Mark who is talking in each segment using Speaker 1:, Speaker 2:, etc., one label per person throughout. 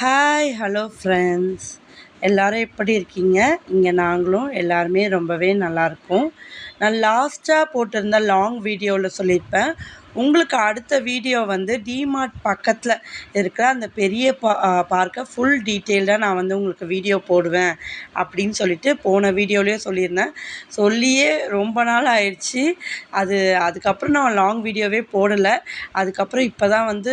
Speaker 1: Hi hello friends, எல்லோரும் எப்படி இருக்கீங்க? இங்கே நாங்களும் எல்லாருமே ரொம்பவே நல்லாயிருக்கோம். நான் லாஸ்ட்டாக போட்டிருந்த லாங் வீடியோவில் சொல்லியிருப்பேன், உங்களுக்கு அடுத்த வீடியோ வந்து டிமார்ட் பக்கத்தில் இருக்கிற அந்த பெரிய பார்க்கை ஃபுல் டீட்டெயில்டாக நான் வந்து உங்களுக்கு வீடியோ போடுவேன் அப்படின்னு சொல்லிட்டு போன வீடியோலேயே சொல்லியிருந்தேன். சொல்லியே ரொம்ப நாள் ஆயிடுச்சு. அதுக்கப்புறம் நான் லாங் வீடியோவே போடலை. அதுக்கப்புறம் இப்போ தான் வந்து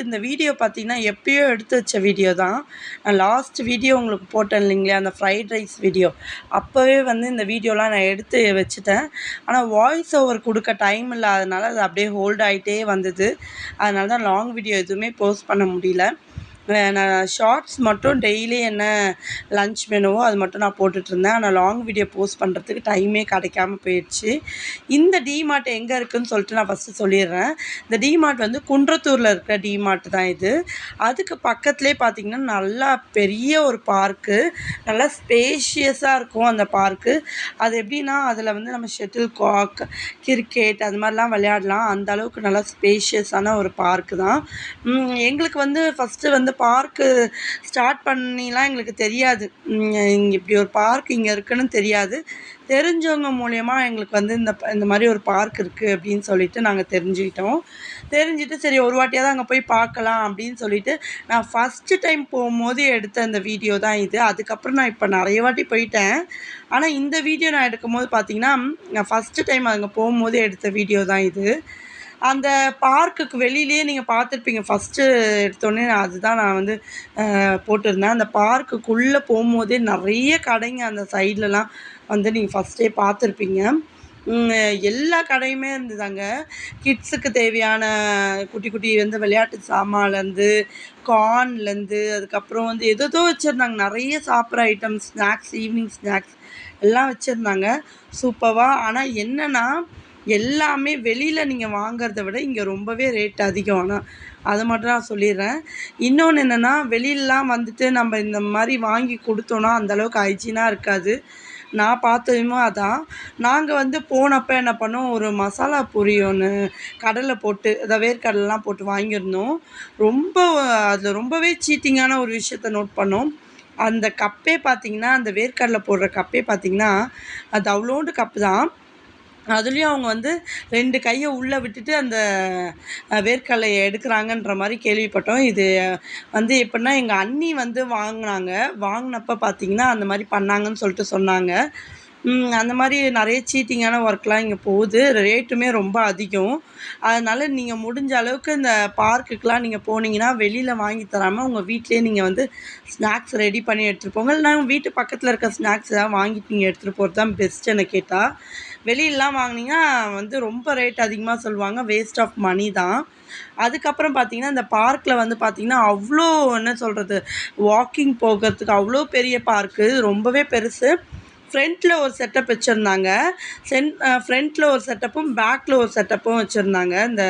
Speaker 1: இந்த வீடியோ பார்த்திங்கன்னா எப்பயோ எடுத்து வச்ச வீடியோ தான். நான் லாஸ்ட் வீடியோ உங்களுக்கு போட்டேன் இல்லைங்களா, அந்த ஃப்ரைட் ரைஸ் வீடியோ, அப்போவே வந்து இந்த வீடியோலாம் நான் எடுத்து வச்சுட்டேன். ஆனால் வாய்ஸ் ஓவர் கொடுக்க டைம் இல்லாதனால அது அப்படியே ஹோல்ட் ஆகிட்டே வந்தது. அதனால தான் லாங் வீடியோ எதுவுமே போஸ்ட் பண்ண முடியல. நான் ஷார்ட்ஸ் மட்டும் டெய்லி என்ன லன்ச் மெனுவோ அது மட்டும் நான் போட்டுட்ருந்தேன். ஆனால் லாங் வீடியோ போஸ்ட் பண்ணுறதுக்கு டைமே கிடைக்காம போயிடுச்சு. இந்த டிமார்ட் எங்கே இருக்குதுன்னு சொல்லிட்டு நான் ஃபஸ்ட்டு சொல்லிடுறேன். இந்த டிமார்ட் வந்து குன்றத்தூரில் இருக்கிற டிமார்ட் தான் இது. அதுக்கு பக்கத்துலேயே பார்த்திங்கன்னா நல்லா பெரிய ஒரு பார்க்கு, நல்லா ஸ்பேஷியஸாக இருக்கும் அந்த பார்க்கு. அது எப்படின்னா அதில் வந்து நம்ம ஷட்டில் காக், கிரிக்கெட் அது மாதிரிலாம் விளையாடலாம். அந்த அளவுக்கு நல்லா ஸ்பேஷியஸான ஒரு பார்க்கு தான். எங்களுக்கு வந்து ஃபஸ்ட்டு வந்து பார்க்கு ஸ்டார்ட் பண்ணிலாம் எங்களுக்கு தெரியாது. இங்கே இப்படி ஒரு பார்க் இங்கே இருக்குன்னு தெரியாது. தெரிஞ்சவங்க மூலயமா எங்களுக்கு வந்து இந்த மாதிரி ஒரு பார்க் இருக்குது அப்படின்னு சொல்லிட்டு நாங்கள் தெரிஞ்சுக்கிட்டோம். தெரிஞ்சுட்டு சரி ஒரு வாட்டியாக தான் அங்கே போய் பார்க்கலாம் அப்படின்னு சொல்லிட்டு நான் ஃபஸ்ட்டு டைம் போகும்போது எடுத்த அந்த வீடியோ தான் இது. அதுக்கப்புறம் நான் இப்போ நிறைய வாட்டி போயிட்டேன். ஆனால் இந்த வீடியோ நான் எடுக்கும்போது பார்த்திங்கன்னா நான் ஃபஸ்ட்டு டைம் அங்கே போகும்போது எடுத்த வீடியோ தான் இது. அந்த பார்க்குக்கு வெளியிலேயே நீங்கள் பார்த்துருப்பீங்க. ஃபஸ்ட்டு எடுத்தோடனே அதுதான் நான் வந்து போட்டிருந்தேன். அந்த பார்க்குக்குள்ளே போகும்போதே நிறைய கடைங்க அந்த சைட்லலாம் வந்து நீங்கள் ஃபஸ்ட்டே பார்த்துருப்பீங்க. எல்லா கடையுமே இருந்தது அங்கே. கிட்ஸுக்கு தேவையான குட்டி குட்டி வந்து விளையாட்டு சாமான்லேருந்து, கார்ன்லேருந்து, அதுக்கப்புறம் வந்து ஏதோ வச்சுருந்தாங்க. நிறைய சாப்பிட்ற ஐட்டம்ஸ், ஸ்நாக்ஸ், ஈவினிங் ஸ்நாக்ஸ் எல்லாம் வச்சுருந்தாங்க சூப்பராக. ஆனால் என்னென்னா எல்லாமே வெளியில் நீங்கள் வாங்கிறத விட இங்கே ரொம்பவே ரேட் அதிகம். ஆனால் அதை மட்டும் நான் சொல்லிடுறேன். இன்னொன்று என்னென்னா, வெளியிலலாம் வந்துட்டு நம்ம இந்த மாதிரி வாங்கி கொடுத்தோன்னா அந்தளவுக்கு ஹைஜீனாக இருக்காது. நான் பார்த்ததுமே அதான். நாங்கள் வந்து போனப்போ என்ன பண்ணோம், ஒரு மசாலா பூரி ஒன்று கடலை போட்டு, அதாவது வேர்க்கடலைலாம் போட்டு வாங்கியிருந்தோம். அதில் ரொம்பவே சீட்டிங்கான ஒரு விஷயத்த நோட் பண்ணோம். அந்த கப்பே பார்த்திங்கன்னா, அந்த வேர்க்கடலை போடுற கப்பே பார்த்திங்கன்னா அது அவ்வளோண்டு கப்பு தான். அதுலேயும் அவங்க வந்து 2 கையை உள்ளே விட்டுட்டு அந்த வேர்க்கடலையை எடுக்கிறாங்கன்ற மாதிரி கேள்விப்பட்டோம். இது வந்து எப்படின்னா எங்கள் அண்ணி வந்து வாங்கினப்போ பார்த்திங்கன்னா அந்த மாதிரி பண்ணாங்கன்னு சொல்லிட்டு சொன்னாங்க. அந்த மாதிரி நிறைய சீட்டிங்கான ஒர்க்லாம் இங்கே போகுது. ரேட்டுமே ரொம்ப அதிகம். அதனால் நீங்கள் முடிஞ்ச அளவுக்கு இந்த பார்க்குக்கெலாம் நீங்கள் போனீங்கன்னா வெளியில் வாங்கி தராமல் உங்கள் வீட்டிலேயே நீங்கள் வந்து ஸ்நாக்ஸ் ரெடி பண்ணி எடுத்துகிட்டு போங்க. இல்லைனா வீட்டு பக்கத்தில் இருக்க ஸ்நாக்ஸ் எதாவது வாங்கிட்டு நீங்கள் எடுத்துகிட்டு போகிறது தான் பெஸ்ட் என்ன கேட்டால். வெளியிலலாம் வாங்கினீங்கன்னா வந்து ரொம்ப ரேட் அதிகமாக சொல்லுவாங்க. வேஸ்ட் ஆஃப் மணி தான். அதுக்கப்புறம் பார்த்திங்கன்னா இந்த பார்க்கில் வந்து பார்த்திங்கன்னா அவ்வளோ என்ன சொல்கிறது, வாக்கிங் போகிறதுக்கு அவ்வளோ பெரிய பார்க்கு, ரொம்பவே பெருசு. ஃப்ரண்ட்டில் ஒரு செட்டப் வச்சுருந்தாங்க. ஃப்ரண்ட்டில் ஒரு செட்டப்பும் பேக்கில் ஒரு செட்டப்பும் வச்சுருந்தாங்க. இந்த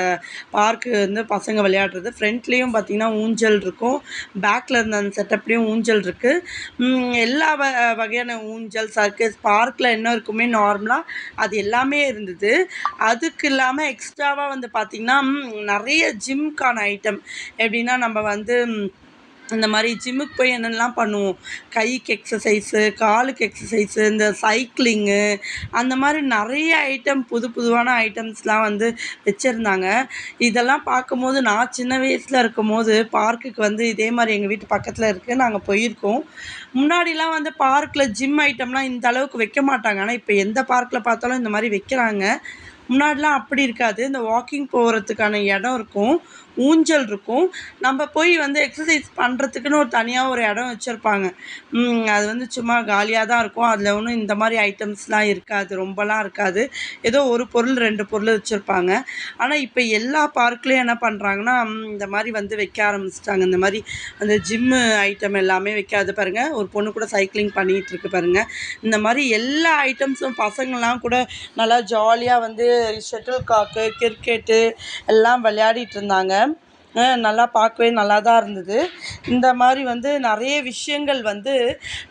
Speaker 1: பார்க்கு வந்து பசங்க விளையாடுறது. ஃப்ரண்ட்லேயும் பார்த்திங்கன்னா ஊஞ்சல் இருக்கும், பேக்கில் இருந்த அந்த செட்டப்லேயும் ஊஞ்சல் இருக்குது. எல்லா வகையான ஊஞ்சல், சர்க்கஸ், பார்க்கில் என்ன இருக்குமே நார்மலாக அது எல்லாமே இருந்தது. அதுக்கு இல்லாமல் எக்ஸ்ட்ராவாக வந்து பார்த்திங்கன்னா நிறைய ஜிம்க்கான ஐட்டம், எப்படின்னா நம்ம வந்து இந்த மாதிரி ஜிம்முக்கு போய் என்னென்னலாம் பண்ணுவோம், கைக்கு எக்ஸசைஸு, காலுக்கு எக்ஸசைஸு, இந்த சைக்கிளிங்கு, அந்த மாதிரி நிறைய ஐட்டம் புதுவான ஐட்டம்ஸ்லாம் வந்து வச்சுருந்தாங்க. இதெல்லாம் பார்க்கும்போது நான் சின்ன வயசில் இருக்கும்போது பார்க்குக்கு வந்து இதே மாதிரி எங்கள் வீட்டு பக்கத்தில் இருக்குது, நாங்கள் போயிருக்கோம். முன்னாடிலாம் வந்து பார்க்கில் ஜிம் ஐட்டம்லாம் இந்த அளவுக்கு வைக்க மாட்டாங்க. ஆனால் இப்போ எந்த பார்க்கில் பார்த்தாலும் இந்த மாதிரி வைக்கிறாங்க. முன்னாடிலாம் அப்படி இருக்காது. இந்த வாக்கிங் போகிறதுக்கான இடம் இருக்கும், ஊஞ்சல் இருக்கும். நம்ம போய் வந்து எக்ஸசைஸ் பண்ணுறதுக்குன்னு ஒரு தனியாக ஒரு இடம் வச்சுருப்பாங்க. அது வந்து சும்மா காலியாக தான் இருக்கும். அதில் ஒன்றும் இந்த மாதிரி ஐட்டம்ஸ்லாம் இருக்காது, ரொம்பலாம் இருக்காது. ஏதோ ஒரு பொருள் 2 பொருள் வச்சுருப்பாங்க. ஆனால் இப்போ எல்லா பார்க்லேயும் என்ன பண்ணுறாங்கன்னா இந்த மாதிரி வந்து வைக்க ஆரம்பிச்சிட்டாங்க. இந்த மாதிரி அந்த ஜிம்மு ஐட்டம் எல்லாமே வைக்காது பாருங்கள். ஒரு பொண்ணு கூட சைக்கிளிங் பண்ணிகிட்ருக்கு பாருங்கள். இந்த மாதிரி எல்லா ஐட்டம்ஸும் பசங்கள்லாம் கூட நல்லா ஜாலியாக வந்து ஷட்டில் காக்கு, கிரிக்கெட்டு எல்லாம் விளையாடிட்டு இருந்தாங்க. நல்லா பார்க்கவே நல்லா தான் இருந்தது. இந்த மாதிரி வந்து நிறைய விஷயங்கள் வந்து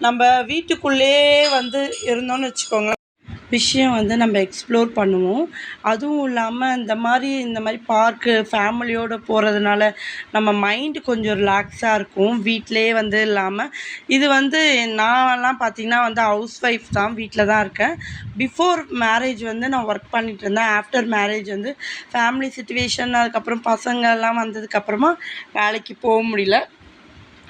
Speaker 1: நம்ம வீட்டுக்குள்ளேயே வந்து இருந்தோம்னு வச்சுக்கோங்களேன், விஷயம் வந்து நம்ம எக்ஸ்ப்ளோர் பண்ணுவோம். அதுவும் இல்லாமல் இந்த மாதிரி பார்க்கு ஃபேமிலியோடு போகிறதுனால நம்ம மைண்டு கொஞ்சம் ரிலாக்ஸாக இருக்கும். வீட்டிலேயே வந்து இல்லாமல் இது வந்து நான்லாம் பார்த்திங்கன்னா வந்து ஹவுஸ் ஒய்ஃப் தான், வீட்டில் தான் இருக்கேன். பிஃபோர் மேரேஜ் வந்து நான் ஒர்க் பண்ணிகிட்டு இருந்தேன். ஆஃப்டர் மேரேஜ் வந்து ஃபேமிலி சிச்சுவேஷன், அதுக்கப்புறம் பசங்கள்லாம் வந்ததுக்கப்புறமா வேலைக்கு போக முடியல.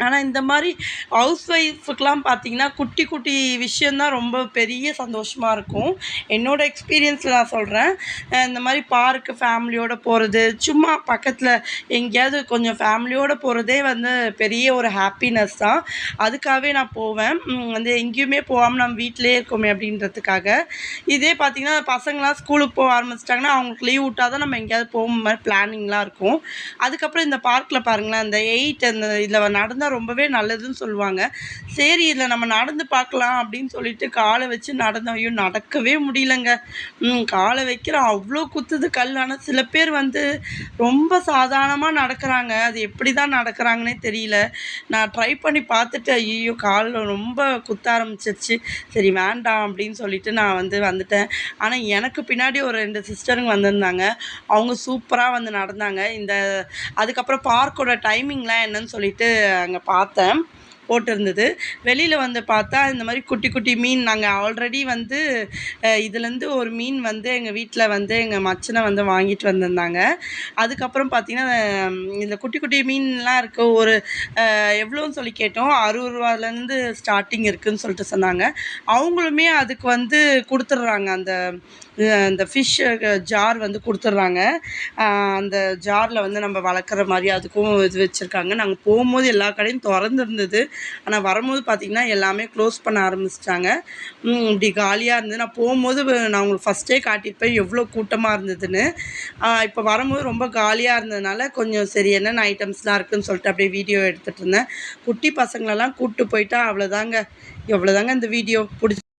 Speaker 1: ஆனால் இந்த மாதிரி ஹவுஸ் ஒய்ஃபுக்கெலாம் பார்த்திங்கன்னா குட்டி குட்டி விஷயந்தான் ரொம்ப பெரிய சந்தோஷமாக இருக்கும். என்னோடய எக்ஸ்பீரியன்ஸில் நான் சொல்கிறேன். இந்த மாதிரி பார்க்கு ஃபேமிலியோடு போகிறது, சும்மா பக்கத்தில் எங்கேயாவது கொஞ்சம் ஃபேமிலியோடு போகிறதே வந்து பெரிய ஒரு ஹாப்பினஸ் தான். அதுக்காகவே நான் போவேன். வந்து எங்கேயுமே போகாமல் நம்ம வீட்டிலே இருக்கோமே அப்படின்றதுக்காக. இதே பார்த்திங்கன்னா பசங்களாம் ஸ்கூலுக்கு போக ஆரம்பிச்சிட்டாங்கன்னா அவங்களுக்கு லீவ் விட்டால் தான் நம்ம எங்கேயாவது போகிற மாதிரி பிளானிங்லாம் இருக்கும். அதுக்கப்புறம் இந்த பார்க்கில் பாருங்களேன், அந்த அந்த இதில் நடந்தால் ரொம்பவே நல்லதுன்னு சொல்லுவாங்க. சரி இதில் நம்ம நடந்து பார்க்கலாம் அப்படின்னு சொல்லிட்டு காலை வச்சு நடந்தோம். ஐயோ நடக்கவே முடியலங்க. காலை வைக்கிறோம் அவ்வளோ குத்துது கல். ஆனால் சில பேர் வந்து ரொம்ப சாதாரணமாக நடக்கிறாங்க. அது எப்படி தான் நடக்கிறாங்கன்னே தெரியல. நான் ட்ரை பண்ணி பார்த்துட்டு ஐயோ காலில் ரொம்ப குத்த ஆரம்பிச்சிருச்சு, சரி வேண்டாம் அப்படின்னு சொல்லிட்டு நான் வந்துட்டேன். ஆனால் எனக்கு பின்னாடி ஒரு 2 சிஸ்டருங்க வந்திருந்தாங்க. அவங்க சூப்பராக வந்து நடந்தாங்க. அதுக்கப்புறம் பார்க்கோட டைமிங்லாம் என்னன்னு சொல்லிட்டு அங்கே பார்த்தேன், போட்டிருந்தது. வெளியில் வந்து பார்த்தா இந்த மாதிரி குட்டி குட்டி மீன், நாங்கள் ஆல்ரெடி வந்து இதுலேருந்து ஒரு மீன் வந்து எங்கள் வீட்டில் வந்து எங்கள் மச்சனை வந்து வாங்கிட்டு வந்திருந்தாங்க. அதுக்கப்புறம் பார்த்திங்கன்னா இந்த குட்டி குட்டி மீன்லாம் இருக்குது. ஒரு எவ்வளோன்னு சொல்லி கேட்டோம். 60 ரூபாலேருந்து ஸ்டார்டிங் இருக்குதுன்னு சொல்லிட்டு சொன்னாங்க. அவங்களுமே அதுக்கு வந்து கொடுத்துட்றாங்க. அந்த ஃபிஷ் ஜார் வந்து கொடுத்துட்றாங்க. அந்த ஜாரில் வந்து நம்ம வளர்க்குற மாதிரி அதுக்கும் இது வச்சுருக்காங்க. நாங்கள் போகும்போது எல்லா கடையும் திறந்துருந்தது. ஆனால் வரும்போது பார்த்திங்கன்னா எல்லாமே க்ளோஸ் பண்ண ஆரம்பிச்சிட்டாங்க. இப்படி காலியாக இருந்தது. நான் போகும்போது நான் உங்களுக்கு ஃபஸ்ட்டே காட்டியிருப்பேன் எவ்வளோ கூட்டமாக இருந்ததுன்னு. இப்போ வரும்போது ரொம்ப காலியாக இருந்ததுனால கொஞ்சம் சரி என்னென்ன ஐட்டம்ஸ்லாம் இருக்குதுன்னு சொல்லிட்டு அப்படியே வீடியோ எடுத்துகிட்டு இருந்தேன். குட்டி பசங்களெல்லாம் கூப்பிட்டு போயிட்டா அவ்வளோதாங்க. இந்த வீடியோ பிடிச்சி